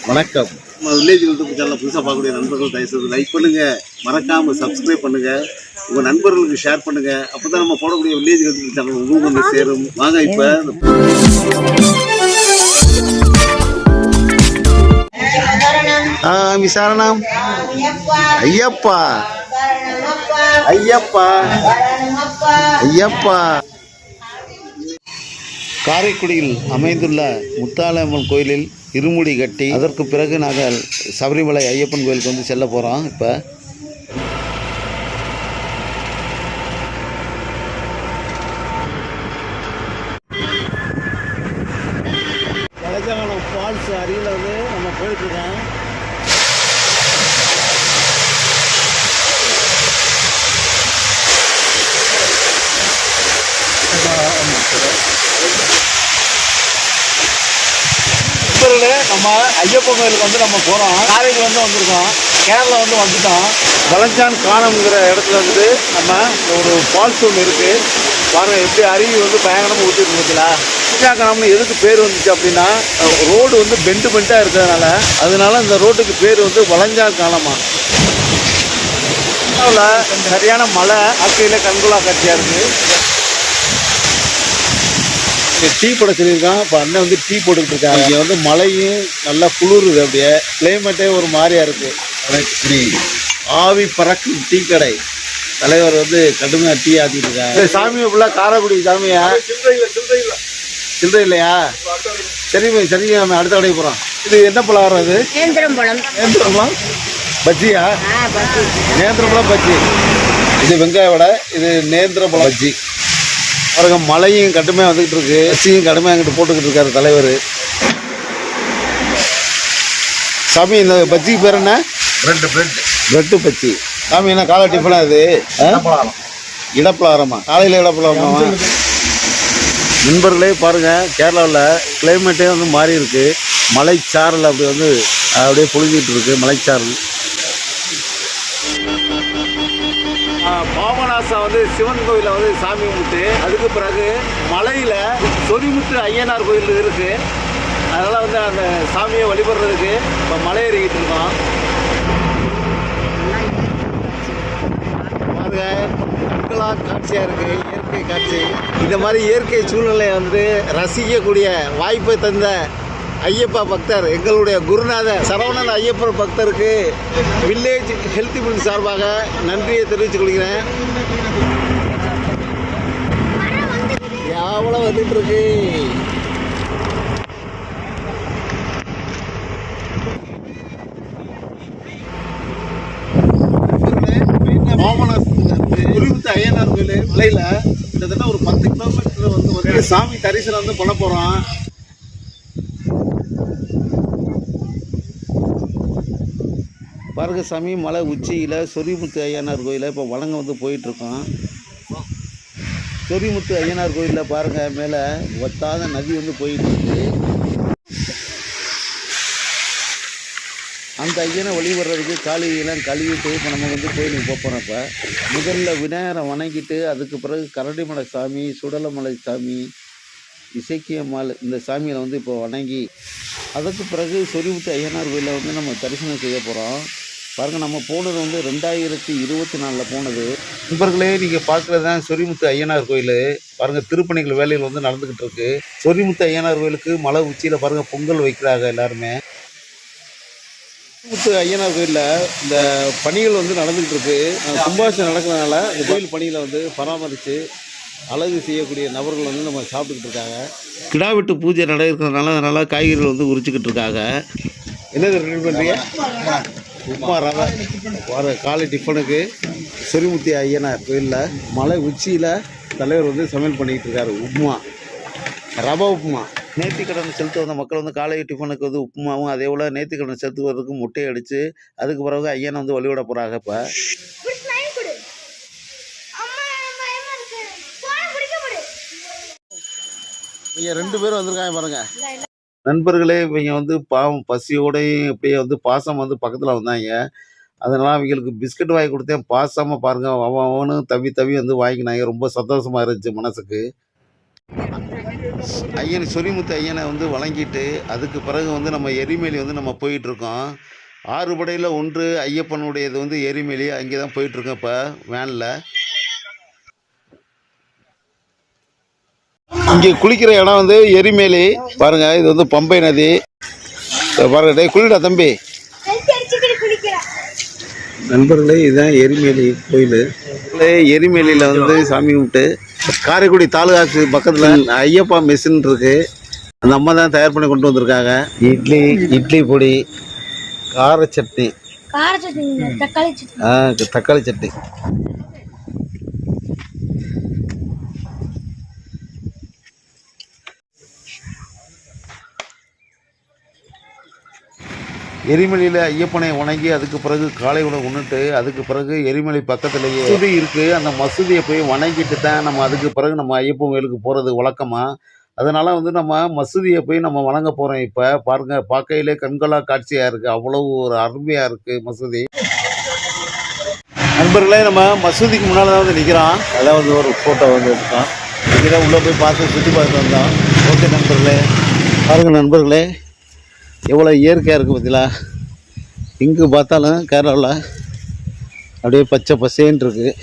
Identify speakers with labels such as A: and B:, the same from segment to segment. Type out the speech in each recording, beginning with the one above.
A: வணக்கம். நம்ம village YouTube சேனலை புதுசாக பார்க்கக்கூடிய நண்பர்கள் தயவுசெய்து லைக் பண்ணுங்கள், மறக்காமல் சப்ஸ்கிரைப் பண்ணுங்கள், உங்கள் நண்பர்களுக்கு ஷேர் பண்ணுங்கள். அப்போ தான் நம்ம போடக்கூடிய வில்லேஜ் யூடியூப் சேனல் உங்களுக்கு வந்து சேரும். வாங்க இப்போ சரணம். ஐயப்பா ஐயப்பா ஐயப்பா. காரைக்குடியில் அமைந்துள்ள முத்தாலம்மன் கோயிலில் இருமுடி கட்டி அதற்கு பிறகு நாங்கள் சபரிமலை ஐயப்பன் கோயிலுக்கு வந்து செல்ல போகிறோம். இப்போ கலஜாங்கலம் ஃபால்ஸ் அருகில் வந்து நம்ம போயிட்டுருக்கோம். நம்ம ஐயப்பன் கோயிலுக்கு வந்து நம்ம போகிறோம். காரைக்குடி வந்து வந்திருக்கோம், கேரளா வந்து வந்துட்டோம். வலஞ்சான் காணம்ங்கிற இடத்துல வந்து நம்ம ஒரு ஃபால்ஸ் ஒன்று இருக்குது. பாருங்கள் எப்படி அருவி வந்து பயங்கரமாக ஊற்றிட்டு இருந்துச்சுங்களா. வலஞ்சான் காணம்னு எதுக்கு பேர் வந்துச்சு அப்படின்னா, ரோடு வந்து பெண்டாக இருக்கிறதுனால அதனால இந்த ரோட்டுக்கு பேர் வந்து வலஞ்சான் காணமா. சரியான மழை, ஆக்கையில் கண்கொள்ளா காட்சியாக இருக்குது. டீ போட சொல்லியிருக்கான். இப்போ அண்ணன் வந்து டீ போட்டுக்கிட்டு இருக்காங்க. இங்கே வந்து மழையும் நல்லா குளிருது, அப்படியே கிளைமேட்டே ஒரு மாதிரியா இருக்குது. இப்படி ஆவி பறக்கும் டீ கடை தலைவர் வந்து கடுமையாக டீ ஆற்றிட்டு இருக்காங்க. சாமியை ஃபுல்லாக காரைக்குடி சாமியா? சில்லறை இல்லையா? சரிங்க சரிங்க, நம்ம அடுத்த கடைக்கு போகிறோம். இது என்ன பழம்? அது நேந்திரம்பழம் பஜ்ஜியா? நேந்திரம்பழம் பஜ்ஜி. இது வெங்காய வடை, இது நேந்திரம்பழம் பஜ்ஜி. பாருங்க, மழையும் கடுமையாக வந்துக்கிட்டு இருக்கு, பச்சியும் கடுமையாக எங்கிட்ட போட்டுக்கிட்டு இருக்காரு தலைவர். சாமி இந்த பஜ்ஜிக்கு பேர் என்ன? பிரெட்டு பச்சி. சாமி என்ன காலை டிஃபனா? இது இடப்பலாரமா? காலையில் இடப்பலாரமா? நண்பர்களே பாருங்கள், கேரளாவில் கிளைமேட்டே வந்து மாறி இருக்குது. மலைச்சாரல் அப்படி வந்து அப்படியே பொழுங்கிட்டு இருக்கு மலைச்சாரல். பாபநாசம் வந்து சிவன் கோயிலில் வந்து சாமி கும்பிட்டு அதுக்கு பிறகு மலையில் சொரிமுத்து ஐயனார் கோயில் இருக்குது. அதனால் வந்து அந்த சாமியை வழிபடுறதுக்கு இப்போ மலை ஏறிக்கிட்டு இருக்கோம். பாருங்க, கண்களாக காட்சியாக இருக்குது, இயற்கை காட்சி. இந்த மாதிரி இயற்கை சூழ்நிலையை வந்து ரசிக்கக்கூடிய வாய்ப்பை தந்த ஐயப்பா பக்தர், எங்களுடைய குருநாதர் சரவணன் ஐயப்பன் பக்தருக்கு வில்லேஜ் ஹெல்த் மில் சார்பாக நன்றியை தெரிவித்துக் கொள்கிறேன். எவ்வளோ வந்துட்டு இருக்கு. குறிப்பிட்ட ஐயனார் கோயில் விலையில் கிட்டத்தட்ட ஒரு 10 கிலோமீட்டர் வந்து சாமி தரிசனம் வந்து பண்ண போகிறோம். பாருங்க சாமி, மலை உச்சியில் சொரிமுத்து ஐயனார் கோயிலில் இப்போ வழங்க வந்து போயிட்டுருக்கோம். சொரிமுத்து ஐயனார் கோயிலில் பாருங்கள், மேலே வத்தாத நதி வந்து போயிட்டுருக்கு. அந்த ஐயனை வழிபடுறதுக்கு காலையெல்லாம் கழுவிட்டு இப்போ நம்ம வந்து கோயிலுக்கு போகிறோம். இப்போ முதல்ல விநாயகரை வணங்கிட்டு அதுக்கு பிறகு கரடிமலை சாமி, சுடலமலை சாமி, இசைக்கியம்மாள் இந்த சாமியை வந்து இப்போ வணங்கி அதுக்கு பிறகு சொரிமுத்து ஐயனார் கோயிலில் வந்து நம்ம தரிசனம் செய்ய போகிறோம். பாருங்கள், நம்ம போனது வந்து 2024 போனது. நண்பர்களே, நீங்கள் பார்க்குறது தான் சொரிமுத்து ஐயனார் கோயில். பாருங்கள், திருப்பணிகள் வேலைகள் வந்து நடந்துக்கிட்டு இருக்கு. சொரிமுத்து ஐயனார் கோயிலுக்கு மலை உச்சியில் பாருங்கள் பொங்கல் வைக்கிறாங்க எல்லாருமே. சொரிமுத்து ஐயனார் கோயிலில் இந்த பணிகள் வந்து நடந்துக்கிட்டு இருக்கு. கும்பாபிஷேகம் நடக்கிறதுனால இந்த கோயில் பணியில் வந்து பராமரித்து அழகு செய்யக்கூடிய நபர்கள் வந்து நம்ம சாப்பிட்டுக்கிட்டு இருக்காங்க. கிடா வெட்டு பூஜை நடக்கிறதுனால அதனால் காய்கறிகள் வந்து உரிச்சிக்கிட்டு இருக்காங்க. என்னது ரெடி பண்ணுறீங்க? உப்புமா ரவை. வர காலை டிஃபனுக்கு சொரிமுத்து ஐயனார் கோயிலில் மலை உச்சியில் தலைவர் வந்து சமையல் பண்ணிக்கிட்டு இருக்காரு. உப்புமா, ரவை உப்புமா. நேர்த்திக்கடன் செலுத்த வந்த மக்கள் வந்து காலை டிஃபனுக்கு வந்து உப்புமாவும், அதே போல் நேர்த்திக்கடன் செலுத்துவதற்கு முட்டையை அடித்து அதுக்கு பிறகு ஐயனை வந்து வழிபட போகிறாங்க. இப்போ இங்கே 2 பேரும் வந்திருக்காங்க பாருங்கள் நண்பர்களே. இவங்க வந்து பாவம் பசியோடையும் இப்படியே வந்து பாசம் வந்து பக்கத்தில் வந்தாங்க. அதனால் அவங்களுக்கு பிஸ்கட் வாங்கி கொடுத்தேன். பாசாமல் பாருங்கள், அவனும் தவி தவி வந்து வாங்கினாங்க. ரொம்ப சந்தோஷமாக இருந்துச்சு மனசுக்கு. ஐயன் சொரிமுத்து ஐயனை வந்து வழங்கிட்டு அதுக்கு பிறகு வந்து நம்ம எரிமேலி வந்து நம்ம போயிட்டுருக்கோம். 6 படையில் 1 ஐயப்பனுடையது வந்து எரிமேலி. அங்கே தான் போயிட்டுருக்கோம் இப்போ வேனில். இங்கே குளிக்கிற இடம் வந்து எரிமேலி. பாருங்கள், இது வந்து பம்பை நதி. பாருங்க, டே குளிடா தம்பி. நண்பர்களே, இதுதான் எரிமேலி கோயில். எரிமேலியில் வந்து சாமி கும்பிட்டு காரைக்குடி தாலுகாக்கு பக்கத்தில் ஐயப்பா மெஸ்ஸுன்னு இருக்கு. அந்த அம்மா தான் தயார் பண்ணி கொண்டு வந்திருக்காங்க. இட்லி பொடி, கார சட்னி, தக்காளி சட்னி. எரிமலையில் ஐயப்பனை வணங்கி அதுக்கு பிறகு காலை உணவு உண்ணுட்டு அதுக்கு பிறகு எரிமலை பக்கத்துலேயே மசூதி இருக்குது. அந்த மசூதியை போய் வணங்கிட்டு தான் நம்ம அதுக்கு பிறகு நம்ம ஐயப்பன் கோயிலுக்கு போகிறது வழக்கமாக. அதனால் வந்து நம்ம மசூதியை போய் நம்ம வணங்க போகிறோம். இப்போ பாருங்கள், பார்க்கையிலே கண்கொள்ளா காட்சியாக இருக்குது. அவ்வளோ ஒரு அருமையாக இருக்குது மசூதி. நண்பர்களே, நம்ம மசூதிக்கு முன்னால் தான் வந்து நிற்கிறோம். அதான் வந்து ஒரு ஃபோட்டோ வந்து எடுத்தோம். இங்கே தான் உள்ளே போய் பார்த்து சுற்றி பார்த்துட்டு வந்தோம். ஓகே நண்பர்களே, பாருங்கள் நண்பர்களே, எவ்வளோ இயற்கையாக இருக்குது பார்த்தீங்களா. எங்கே பார்த்தாலும் கேரளாவில் அப்படியே பச்சை பசேன்னு இருக்குது.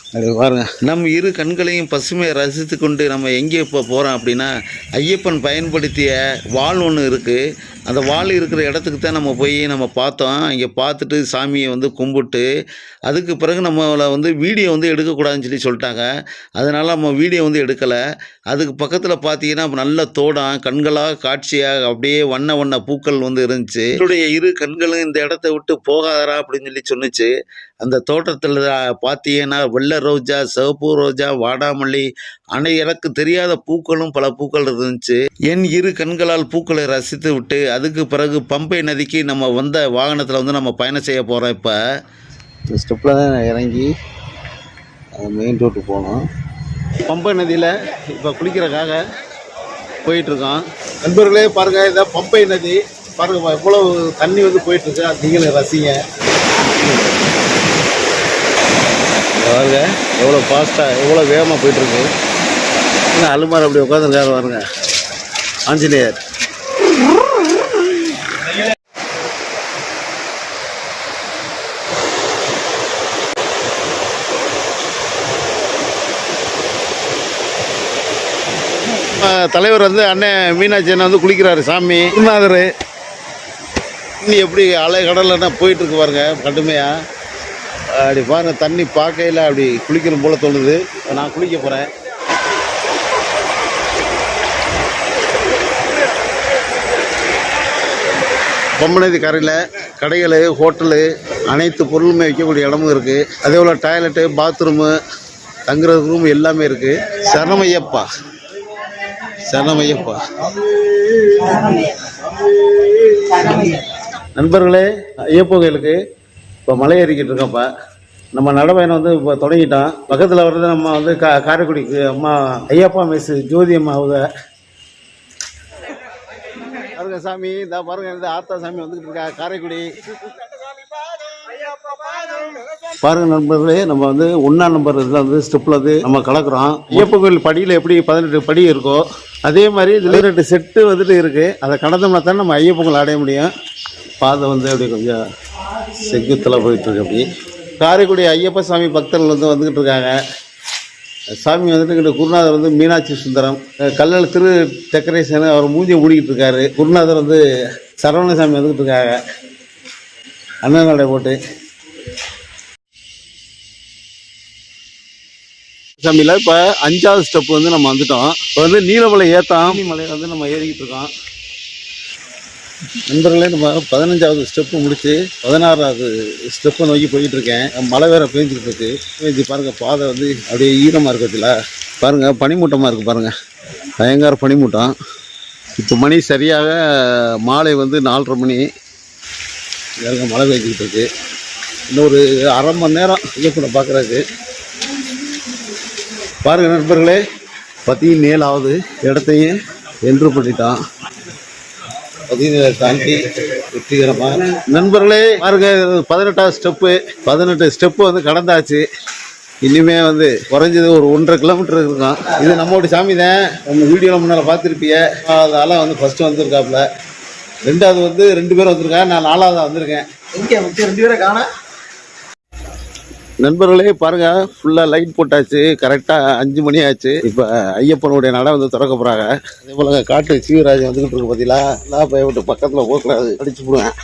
A: அப்படி பாருங்கள், நம்ம இரு கண்களையும் பசுமையை ரசித்து கொண்டு நம்ம எங்கே இப்போ போகிறோம் அப்படின்னா, ஐயப்பன் பயன்படுத்திய வாள் ஒன்று இருக்குது. அந்த வாள் இருக்கிற இடத்துக்கு தான் நம்ம போய் நம்ம பார்த்தோம். இங்கே பார்த்துட்டு சாமியை வந்து கும்பிட்டு அதுக்கு பிறகு நம்மளை வந்து வீடியோ வந்து எடுக்கக்கூடாதுன்னு சொல்லிட்டாங்க. அதனால் நம்ம வீடியோ வந்து எடுக்கலை. அதுக்கு பக்கத்தில் பார்த்தீங்கன்னா நல்ல தோடம், கண்களாக காட்சியாக அப்படியே வண்ண வண்ண பூக்கள் வந்து இருந்துச்சு. என்னுடைய இரு கண்களும் இந்த இடத்த விட்டு போகாதரா அப்படின்னு சொன்னிச்சு. அந்த தோட்டத்தில் பார்த்தீங்கன்னா வெள்ளை ரோஜா, சிவப்பு ரோஜா, வாடாமல்லி, எனக்கு தெரியாத பூக்களும் பல பூக்கள் இருந்துச்சு. என் இரு கண்களால் பூக்களை ரசித்து விட்டு அதுக்கு பிறகு பம்பை நதிக்கு நம்ம வந்த வாகனத்தில் வந்து நம்ம பயணம் செய்ய போகிறோம். இப்போ இந்த ஸ்டெப்பில் தான் இறங்கி மெயின் ரோட்டு போனோம். பம்பை நதியில் இப்போ குளிக்கிறதுக்காக போயிட்டுருக்கோம். நண்பர்களே பாருங்கள், இதான் பம்பை நதி. பாருங்கள் எவ்வளோ தண்ணி வந்து போயிட்டுருக்கு. நீங்களும் ரசிங்க. பாருங்க எவ்வளோ ஃபாஸ்ட்டாக எவ்வளோ வேகமாக போயிட்டுருக்கு. அலுமார் அப்படி உட்காந்துருக்காரு பாருங்க, ஆஞ்சநேயர். தலைவர் வந்து அண்ணன் மீனாட்சி அண்ணன் வந்து குளிக்கிறாரு. சாமி குருநாதர் இன்னும் எப்படி அலை கடலில் போயிட்டுருக்கு பாருங்க கடுமையாக. அப்படி பாருங்கள், தண்ணி பார்க்கையில் அப்படி குளிக்கணும் போல் தோணுது. நான் குளிக்க போகிறேன். பொம்மநதி கரையில் கடைகள், ஹோட்டலு, அனைத்து பொருளுமே வைக்கக்கூடிய இடமும் இருக்குது. அதே போல் டாய்லெட்டு, பாத்ரூமு, தங்குறது ரூம் எல்லாமே இருக்குது. சரணமையப்பா, சரணமையப்பா. நண்பர்களே, ஐயப்பன் கோயிலுக்கு இப்போ மலை ஏறிக்கிட்டு இருக்கோம்ப்பா. நம்ம நடப்பயணம் வந்து இப்போ தொடங்கிட்டோம். பக்கத்தில் வர்றது நம்ம வந்து காரைக்குடிக்கு அம்மா ஐயப்பா மெஸ் ஜோதி அம்மா அவங்க பாருங்க. சாமி இந்த பாருங்க, இந்த ஆத்தா சாமி வந்துக்கிட்டு இருக்கா காரைக்குடி. பாருங்க நண்பர்களே, நம்ம வந்து 1ஆம் நம்பர் இதில் வந்து ஸ்டெப்பில் வந்து நம்ம கலக்குறோம். ஐயப்பன் கோயில் படியில் எப்படி 18 படி இருக்கோ அதே மாதிரி இதில் 2 செட்டு வந்துட்டு இருக்குது. அதை கடந்தோம்னா தான் நம்ம ஐயப்பன் கோயில் அடைய முடியும். பாதை வந்து அப்படி கொஞ்சம் செங்குத்தில் போயிட்டுருக்கு. அப்படி காரைக்குடி ஐயப்ப சாமி பக்தர்கள் வந்து வந்துக்கிட்டு இருக்காங்க. சாமி வந்துட்டு இங்கிட்ட குருநாதர் வந்து மீனாட்சி சுந்தரம், கல்லல் திரு டெக்கரேஷன், அவர் மூஞ்சியை மூடிக்கிட்டு இருக்காரு. குருநாதர் வந்து சரவணசாமி வந்துக்கிட்டு இருக்காங்க அண்ணன் நடை போட்டு. சாமியில் இப்போ 5ஆவது ஸ்டெப் வந்து நம்ம வந்துட்டோம். இப்போ வந்து நீலமலை ஏற்றம் மலையில் வந்து நம்ம ஏறிக்கிட்டு இருக்கோம். நண்பர்களே, நம்ம 15ஆவது ஸ்டெப்பு முடித்து 16ஆவது ஸ்டெப்பை நோக்கி போய்கிட்டு இருக்கேன். மழை வேறு பேஞ்சிக்கிட்டு இருக்கு. பேஞ்சி பாருங்கள், பாதை வந்து அப்படியே ஈரமாக இருக்கிறதுல பாருங்கள், பனிமூட்டமாக இருக்குது பாருங்கள், பயங்கர பனிமூட்டம். இப்போ மணி சரியாக மாலை வந்து 4:30 மணி. பாருங்க, மழை பெஞ்சிக்கிட்டு இருக்கு. இன்னொரு அரை மணி நேரம் ஐயப்பனை பார்க்குறதுக்கு. பாருங்கள் நண்பர்களே, 17ஆவது இடத்தையும் என்ட்ரு பண்ணிட்டான். 17 தாண்டி வெற்றிகரமாக. நண்பர்களே பாருங்க, 18ஆவது ஸ்டெப்பு 18 ஸ்டெப்பு வந்து கடந்தாச்சு. இனிமே வந்து குறைஞ்சது ஒரு 1.5 கிலோமீட்டர் இருக்கும். இது நம்மளோட சாமி தான். நம்ம வீடியோவில் முன்னால் பார்த்துருப்பிய. அதெல்லாம் வந்து ஃபஸ்ட்டு வந்திருக்காப்புல. 2வது வந்து 2 பேரும் வந்திருக்காங்க. நான் 4வது வந்திருக்கேன்.
B: இங்கே 2 பேரை காண.
A: நண்பர்களே பாருங்க, ஃபுல்லாக லைட் போட்டாச்சு. கரெக்டாக 5 மணி ஆச்சு. இப்போ ஐயப்பனுடைய நடை வந்து திறக்க போகிறாங்க. அதே போல காட்டு சீவராஜ் வந்துக்கிட்டு இருக்கு பார்த்தீங்களா. எல்லாம் பயப்பட்டு பக்கத்தில் போகக்கூடாது, அடிச்சு போடுவேன்.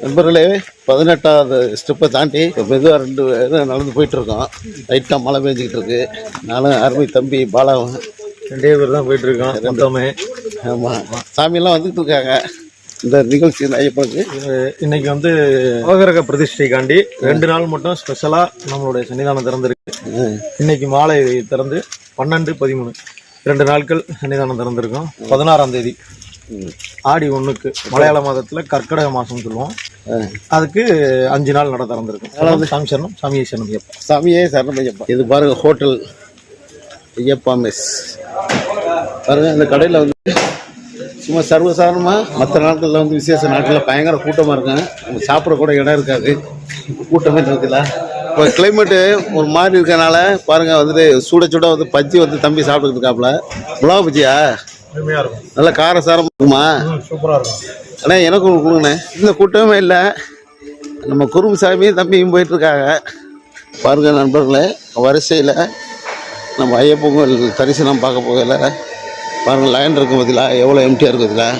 A: நண்பர்களே 18வது ஸ்டெப்பை தாண்டி மெதுவாக 2 பேரும் நடந்து போயிட்டுருக்கோம். லைட்டாக மழை பெஞ்சிக்கிட்டு இருக்கு. நானும் அருமை தம்பி பாலாவும்
B: 2 பேர் தான் போயிட்டுருக்கோம் மொத்தமே.
A: ஆமாம், சாமியெல்லாம் வந்துக்கிட்டு இருக்காங்க. இந்த நிகழ்ச்சி ஐயப்பனுக்கு
B: இன்னைக்கு வந்து நவகிரக பிரதிஷ்டைக்காண்டி 2 நாள் மட்டும் ஸ்பெஷலாக நம்மளுடைய சன்னிதானம் திறந்திருக்கு. இன்னைக்கு மாலை திறந்து 12, 13 2 நாட்கள் சன்னிதானம் திறந்திருக்கோம். 16ஆம் தேதி ஆடி 1க்கு மலையாள மாதத்தில் கர்க்கடக மாதம் சொல்லுவோம். அதுக்கு 5 நாள் நட திறந்திருக்கும். சாமி சரணம், சாமியை சரணம் ஐயப்பா.
A: சாமியே சரணம் ஐயப்பா. இது பாருங்க, ஹோட்டல் ஐயப்பா மெஸ் பாருங்க. இந்த கடையில் வந்து சும்மா சர்வசாதாரணமாக மற்ற நாட்களில் வந்து விசேஷ நாட்களில் பயங்கர கூட்டமாக இருக்கும். நம்ம சாப்பிட கூட இடம் இருக்காது. கூட்டமே இருக்குல்ல. இப்போ கிளைமேட்டு ஒரு மாதிரி இருக்கனால பாருங்கள், வந்துட்டு சுட சுட வந்து பஜ்ஜி வந்து தம்பி சாப்பிட்டுக்கிட்டு இருக்காப்புல. மிளகா பஜ்ஜியா நல்லா காரசாரமாக இருக்குமா?
B: சூப்பராக இருக்கும்.
A: ஆனால் எனக்கு ஒன்று கொடுங்கண்ணே. இந்த கூட்டமே இல்லை. நம்ம குருமசாமியும் தம்பியும் போயிட்டுருக்காங்க. பாருங்கள் நண்பர்களே, வரிசையில் நம்ம ஐயப்பன் கோயில் தரிசனம் பார்க்க போகல. பாருங்கள், லைன் இருக்கும் பார்த்தீங்களா, எவ்வளோ எம்டியாக இருக்குது பார்த்தீங்களா.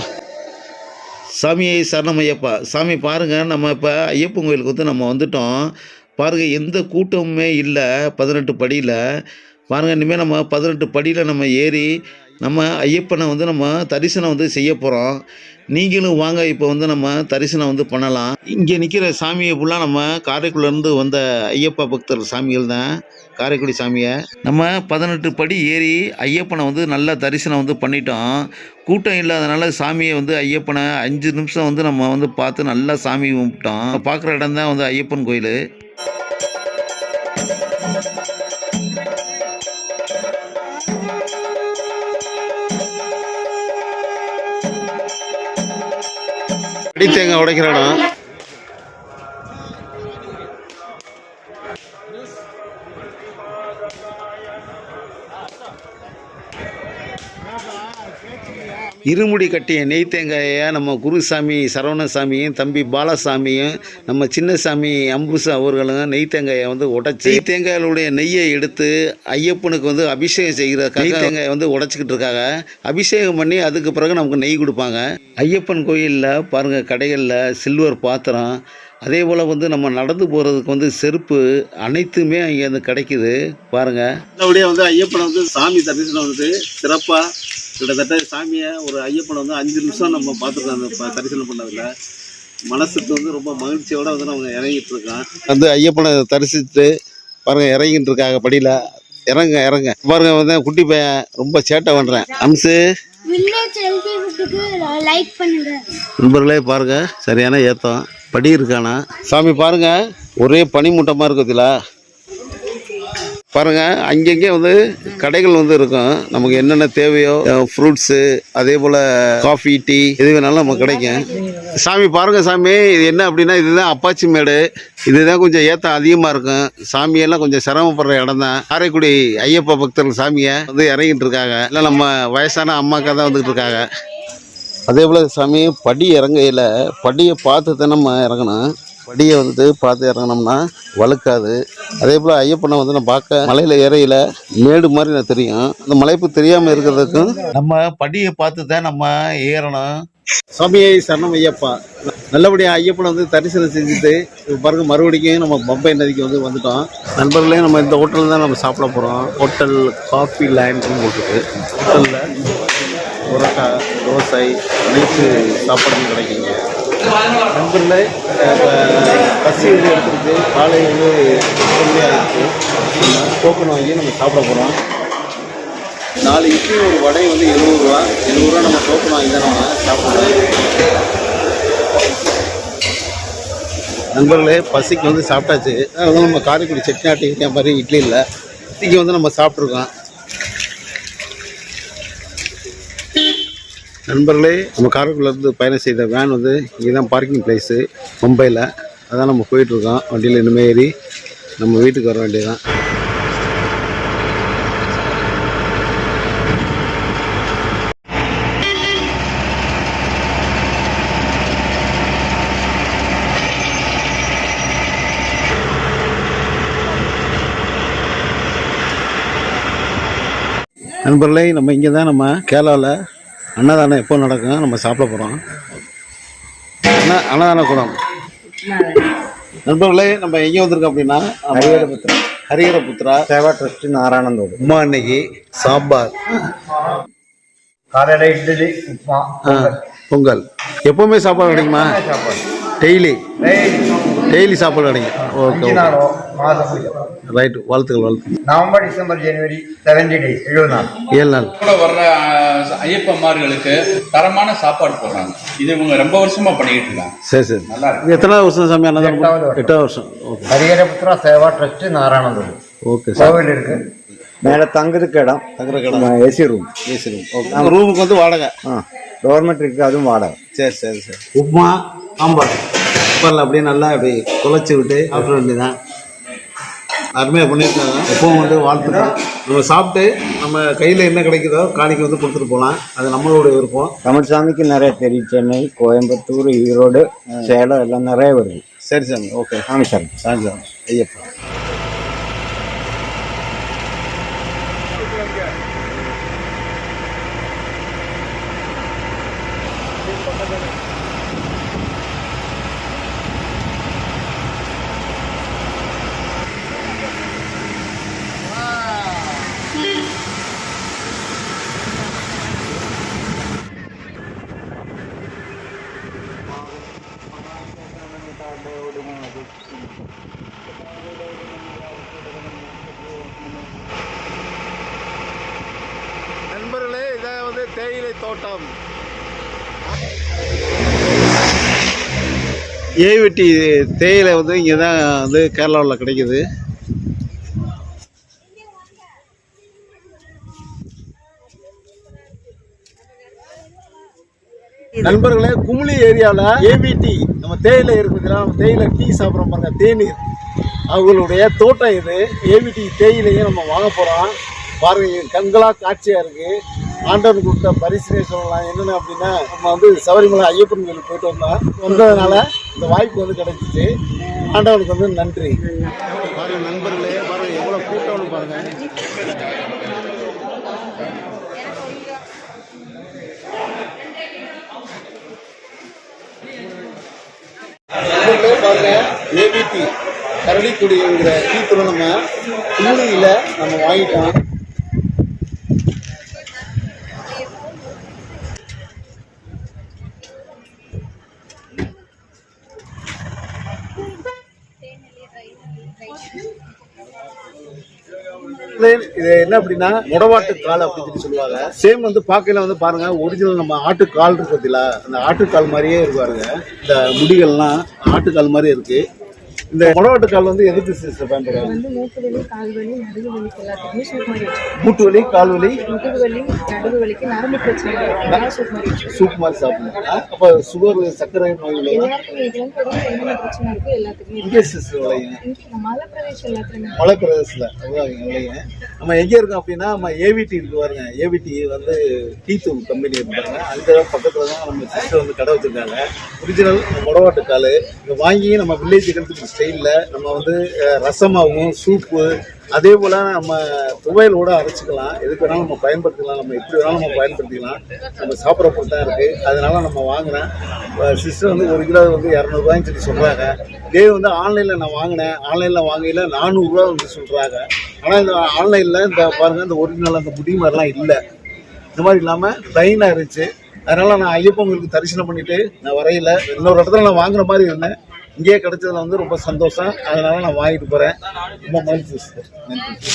A: சாமியை சரணம் ஐயப்பா. சாமி பாருங்கள், நம்ம இப்போ ஐயப்பன் கோயிலுக்கு வந்து நம்ம வந்துட்டோம். பாருங்கள், எந்த கூட்டமுமே இல்லை. 18 படியில் பாருங்கள். இனிமேல் நம்ம 18 படியில் நம்ம ஏறி நம்ம ஐயப்பனை வந்து நம்ம தரிசனம் வந்து செய்ய போகிறோம். நீங்களும் வாங்க, இப்போ வந்து நம்ம தரிசனம் வந்து பண்ணலாம். இங்கே நிற்கிற சாமியை ஃபுல்லாக நம்ம காரைக்குடிலேருந்து வந்த ஐயப்பா பக்தர் சாமிகள் தான். காரைக்குடி சாமியை நம்ம 18 படி ஏறி ஐயப்பனை வந்து நல்லா தரிசனம் வந்து பண்ணிட்டோம். கூட்டம் இல்லாதனால சாமியை வந்து ஐயப்பனை 5 நிமிஷம் வந்து நம்ம வந்து பார்த்து நல்லா சாமி கும்பிட்டோம். பார்க்குற இடம் தான் வந்து ஐயப்பன் கோயில். தேங்காய் உடைக்கிற இடம். இருமுடி கட்டிய நெய் தேங்காயை நம்ம குருசாமி சரவணசாமியும் தம்பி பாலசாமியும் நம்ம சின்னசாமி அம்புசா அவர்களும் நெய் தேங்காயை வந்து உடைச்சி நெய் தேங்காயுடைய நெய்யை எடுத்து ஐயப்பனுக்கு வந்து அபிஷேகம் செய்கிறதுக்காக நெய் தேங்காயை வந்து உடைச்சிக்கிட்டு இருக்காங்க. அபிஷேகம் பண்ணி அதுக்கு பிறகு நமக்கு நெய் கொடுப்பாங்க. ஐயப்பன் கோயிலில் பாருங்கள், கடைகளில் சில்வர் பாத்திரம், அதே போல் வந்து நம்ம நடந்து போகிறதுக்கு வந்து செருப்பு, அனைத்துமே அங்கே வந்து கிடைக்குது. பாருங்கள், அப்படியே வந்து ஐயப்பனை வந்து சாமி தரிசனம் வந்து சிறப்பாக கிட்டத்தட்ட சாமியை ஒரு ஐயப்பனை வந்து 5 நிமிஷம் நம்ம பார்த்துருக்கோம். அந்த தரிசனம் பண்ணதில் மனசுக்கு வந்து ரொம்ப மகிழ்ச்சியோடு வந்து நம்ம இறங்கிட்டு இருக்கோம். வந்து ஐயப்பனை தரிசித்து பாருங்கள், இறங்கிட்டு இருக்காங்க படியில். இறங்க பாருங்க, வந்து குட்டி பையன் ரொம்ப சேட்டை பண்ணுறேன். அம்சு
C: லைக் பண்ணுங்க
A: நண்பர்களே. பாருங்க, சரியான ஏத்தம் படி இருக்கானா. சாமி பாருங்க, ஒரே பனிமூட்டமாக இருக்குதுல. பாருங்கள், அங்கங்கே வந்து கடைகள் வந்து இருக்கும். நமக்கு என்னென்ன தேவையோ ஃப்ரூட்ஸு, அதே போல் காஃபி, டீ எது வேணாலும் நமக்கு கிடைக்கும். சாமி பாருங்கள், சாமி இது என்ன அப்படின்னா, இதுதான் அப்பாச்சி மேடு. இதுதான் கொஞ்சம் ஏற்றம் அதிகமாக இருக்கும். சாமியெல்லாம் கொஞ்சம் சிரமப்படுற இடம் தான். காரைக்குடி ஐயப்பா பக்தர்கள் சாமியை வந்து இறங்கிட்டு இருக்காங்க. இல்லை நம்ம வயசான அம்மாக்கா தான் வந்துக்கிட்டு இருக்காங்க. அதே போல் சாமி படி இறங்கையில் படியை பார்த்து தான் நம்ம இறங்கணும். படியை வந்து பார்த்து இறங்கினோம்னா வழுக்காது. அதே போல் ஐயப்பனை வந்து நம்ம பார்க்க மலையில் ஏறையில் மேடு மாதிரி நான் தெரியும். அந்த மலைப்பு தெரியாமல் இருக்கிறதுக்கும் நம்ம படியை பார்த்து தான் நம்ம ஏறணும். சாமியை சரணம் ஐயப்பா. நல்லபடியாக ஐயப்பனை வந்து தரிசனம் செஞ்சுட்டு பாருங்க, மறுபடியும் நம்ம பம்பை நதிக்கு வந்து வந்துட்டோம். நண்பர்களே, நம்ம இந்த ஹோட்டலில் தான் நம்ம சாப்பிட போகிறோம். ஹோட்டல் காஃபி லேண்ட்னு போட்டுருக்கு. ஹோட்டலில் புரோட்டா, தோசை, அனைத்து சாப்பாடுமே கிடைக்குங்க. நண்பர்களே, பசி வந்து எடுத்துருக்கு. காலை வந்து ஆகிடுச்சு. டோக்கன் வாங்கி நம்ம சாப்பிட போகிறோம். 4 இட்லி ஒரு வடை வந்து 70 ரூபா. 70 ரூபா நம்ம டோக்கன் வாங்கி தான் நம்ம சாப்பிட்றோம். நண்பர்களே, பசிக்கு வந்து சாப்பிட்டாச்சு. அதாவது நம்ம காரைக்குடி செட்டிநாட்டு இருக்கிற மாதிரி இட்லி இல்லை. இட்லிக்கு வந்து நம்ம சாப்பிட்ருக்கோம். நண்பர்களே, நம்ம காரைக்குடிலேருந்து பயணம் செய்த வேன் வந்து இங்கே தான் பார்க்கிங் பிளேஸு மும்பையில். அதான் நம்ம போயிட்டுருக்கோம். வண்டியில் இனிமேல் ஏறி நம்ம வீட்டுக்கு வர வேண்டியதான். நண்பர்களே, நம்ம இங்கே தான் நம்ம கேரளாவில் அன்னதானம் எப்போ நடக்கும் நம்ம சாப்பிட போகிறோம். அன்னதான கூடம். நண்பர்களே, நம்ம எங்கே வந்திருக்கோம் அப்படின்னா ஹரிஹரபுத்திரா
B: சேவா ட்ரஸ்ட் நாராயணந்தோடு.
A: உமா அன்னைக்கு சாம்பார்,
B: காலையில் இட்லி, உப்புமா,
A: பொங்கல். எப்போவுமே சாப்பாடு கிடைக்குமா? டெய்லி சாப்பாடு கிடைக்கும். Okay, right. வாழ்த்துக்கள்.
B: நவம்பர், டிசம்பர், ஜனவரி 70 days, 70 நாள்,
A: 7 நாள்
C: கூட வர்ற ஐயப்பமார்களுக்கு தரமான சாப்பாடு போடுறாங்க. இது இவங்க ரொம்ப வருஷமா பண்ணிக்கிட்டு இருக்காங்க.
A: சரி.
C: நல்லா இருக்கு.
A: இது எத்தனாவது வருஷம் சாமி அன்னதானம்? 8வது வருஷம். ஓகே.
B: ஹரிஹரபுத்திரா சேவா ட்ரஸ்ட் நாராயணந்தோடு.
A: Okay sir.
B: கோவில் இருக்கு, மேலே தங்குறதுக்கு இடம், ஏசி ரூம்.
A: நம்ம ரூமுக்கு வந்து வாடகை.
B: கவர்மெண்ட் இருக்கு, அதுவும் வாடகை.
A: சரி. உப்புமா, சாம்பார் அப்படியே நல்லா அப்படி குழச்சி விட்டு சாப்பிட வேண்டியதான். அருமையாக பண்ணியிருக்காங்க. எப்பவும் வந்து வாழ்த்துக்கள். நம்ம சாப்பிட்டு நம்ம கையில் என்ன கிடைக்குதோ காணிக்கு வந்து கொடுத்துட்டு போகலாம். அது நம்மளோட விருப்பம்.
B: தமிழ்சாமிக்கு நிறைய தெரியும். சென்னை, கோயம்புத்தூர், ஈரோடு, சேலம் எல்லாம் நிறைய வருது.
A: சரி சாமி. ஓகே
B: சாமி சாமி
A: சாமி ஐயப்பா. நண்பர்களே, இதை வந்து தேயிலை தோட்டம். ஏவிட்டி தேயிலை வந்து இங்கே தான் வந்து கேரளாவில் கிடைக்குது. நண்பர்களே, குமுளி ஏரியாவில் ஏவிடி நம்ம தேயிலை இருக்குதுன்னா, நம்ம தேயிலை டீ சாப்பிட்றோம் பாருங்க, தேநீர். அவங்களுடைய தோட்டம் இது. ஏவிடி தேயிலையை நம்ம வாங்க போகிறோம். பாருங்க, கண்களா காட்சியாக இருக்குது. ஆண்டவன் கொடுத்த பரிசுனே சொல்லலாம். என்னென்ன அப்படின்னா, நம்ம வந்து சபரிமலை ஐயப்பன் கோயிலுக்கு போயிட்டு வந்ததுனால இந்த வாய்ப்பு வந்து கிடைச்சிச்சு. ஆண்டவனுக்கு வந்து நன்றி. பாருங்க நண்பர்களே, பாருங்க எவ்வளோ கூட்டம்னு பாருங்க. பாருங்க, ஏபிடி கரடிக்குடிங்கிற டீத்தூளை நம்ம குமுளியில் நம்ம வாங்கிட்டோம். இது என்ன அப்படின்னா முடவாட்டு கால் அப்படின்னு சொல்லுவாங்க. சேம் வந்து பார்க்கல வந்து பாருங்க, ஒரிஜினல் நம்ம ஆட்டுக்கால் இருக்குதுல, அந்த ஆட்டுக்கால் மாதிரியே இருப்பாருங்க. இந்த முடிகள்லாம் ஆட்டுக்கால் மாதிரி இருக்கு. இந்த முடவாட்டு கால் வந்து எதுக்கு பயன்படுறாங்க?
D: வந்து மூட்டு வலி, கால் வலி, நடுவு வலிக்கு எல்லாத்துக்குமே சூப் மாதிரி வச்சு.
A: மூட்டு வலி, கால் வலி,
D: முதுகு வலி, நடுவு வலிக்கு, நரம்பு பிரச்சனை சூப் மாதிரி வச்சு.
A: சூப் மாதிரி சாப்பிடணும். அப்போ சுகர், சர்க்கரை நோய்கள்
D: எல்லாருக்கும் இது வந்து என்னென்ன பிரச்சனை இருக்கோ எல்லாத்துக்குமே மலை பிரதேசம் எல்லாத்துலையுமே.
A: மலை பிரதேசத்தில் அதுதான் இல்லைங்க. நம்ம எங்கே இருக்கோம் அப்படின்னா, நம்ம ஏவிடி இருக்கு பாருங்க. ஏவிடி வந்து டீ தூள் கம்பெனி இருப்பாங்க. அந்த பக்கத்தில் தான் நம்ம சிஸ்டர் வந்து கடை வச்சுருக்காங்க. ஒரிஜினல் முடவாட்டு கால் இங்கே வாங்கி நம்ம வில்லேஜ் எடுத்துக்கிற ஸ்டைலில் நம்ம வந்து ரசமாகவும் சூப்பு, அதே போல் நம்ம துவையலோடு அரைச்சிக்கலாம். எதுக்கு வேணாலும் நம்ம பயன்படுத்திக்கலாம். நம்ம எப்படி வேணாலும் நம்ம பயன்படுத்திக்கலாம். நம்ம சாப்பிட்ற பொருள் தான் இருக்குது. அதனால நம்ம வாங்குகிறேன். சிஸ்டர் வந்து 1 கிலோ வந்து 200 ரூபாய்ன்னு சொல்லி சொல்கிறாங்க. இதே வந்து ஆன்லைனில் நான் வாங்கினேன். ஆன்லைனில் வாங்கையில் 400 ரூபா வந்து சொல்கிறாங்க. ஆனால் இந்த ஆன்லைனில் இந்த பாருங்கள், இந்த ஒரிஜினல் அந்த முடி மாதிரிலாம் இல்லை. இந்த மாதிரி இல்லாமல் ப்ளைனாக இருந்துச்சு. அதனால் நான் ஐயப்பன் கோயிலுக்கு தரிசனம் பண்ணிவிட்டு நான் வரையில் இன்னொரு இடத்துல நான் வாங்குற மாதிரி இருந்தேன். இங்கேயே கிடைச்சதுல வந்து ரொம்ப சந்தோஷம். அதனால நான் வாங்கிட்டு போகிறேன். ரொம்ப மகிழ்ச்சி சிஸ்டர். நன்றி.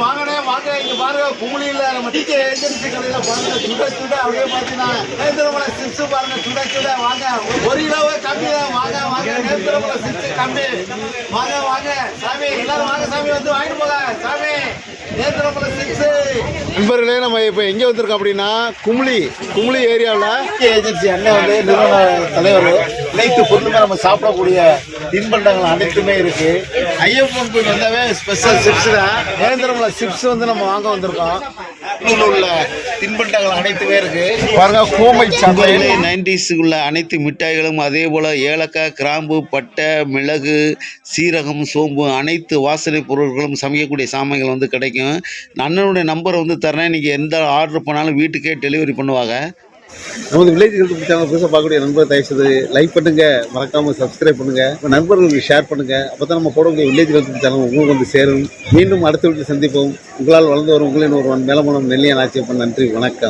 A: வாங்கடே வாங்க இங்க பாருங்க குமுளியில நம்ம டிகே ஏஜென்சி கடையில பாருங்க சுட சுட அப்படியே பாத்தீங்கன்னா நேந்திரமலை சிப்ஸ் பாருங்க சுட சுட வாங்க 1 கிலோவே கம்மி தான் வாங்க வாங்க நேந்திரமலை சிப்ஸ் கம்மி வாங்க வாங்க சாமி எல்லாரும் வாங்க சாமி வந்து வாங்கிட்டு போங்க சாமி நேந்திரமலை சிப்ஸ். நண்பர்களே நம்ம இப்போ எங்கே வந்திருக்கோம் அப்படின்னா குமுளி ஏரியாவில் ஏஜென்சி அண்ணன் வந்து நிறுவன தலைவர் அனைத்து பொருளுமே நம்ம சாப்பிடக்கூடிய தின்பண்டங்கள் அனைத்துமே இருக்கு. ஐயப்பன் கோயில் வந்தாவே ஸ்பெஷல் சிப்ஸ் தான். நேந்திரமலை சிப்ஸ் வந்து நம்ம வாங்க வந்திருக்கோம். உள்ள தின்பண்டங்கள் அனைத்துமே இருக்கு பாருங்க. கோமை சந்தையில் 90s அனைத்து மிட்டாய்களும் அதே போல ஏலக்காய், கிராம்பு, பட்டை, மிளகு, சீரகம், சோம்பு அனைத்து வாசனை பொருட்களும் சமைக்கக்கூடிய சாமான்கள் வந்து கிடைக்கும். அண்ணனுடைய நம்பரை வந்து தரேன், நீங்கள் எந்த ஆர்டர் பண்ணாலும் வீட்டுக்கே டெலிவரி பண்ணுவாங்க. நமது வில்லேஜ் ஹெல்த் சேனல் புதுசாக பார்க்கக்கூடிய நண்பர் தயவுசெய்து லைக் பண்ணுங்க, மறக்காம சப்ஸ்கிரைப் பண்ணுங்க, நண்பர்களுக்கு ஷேர் பண்ணுங்க. அப்பதான் நம்ம போடக்கூடிய வில்லேஜ் ஹெல்த் சேனல் உங்களுக்கு வந்து சேரும். மீண்டும் அடுத்த வீட்டில் சந்திப்போம். உங்களால் வளர்ந்து வரும் உங்களின் ஒருவன் மேலமனம் நெல்லியன் ஆட்சியப்பன். நன்றி, வணக்கம்.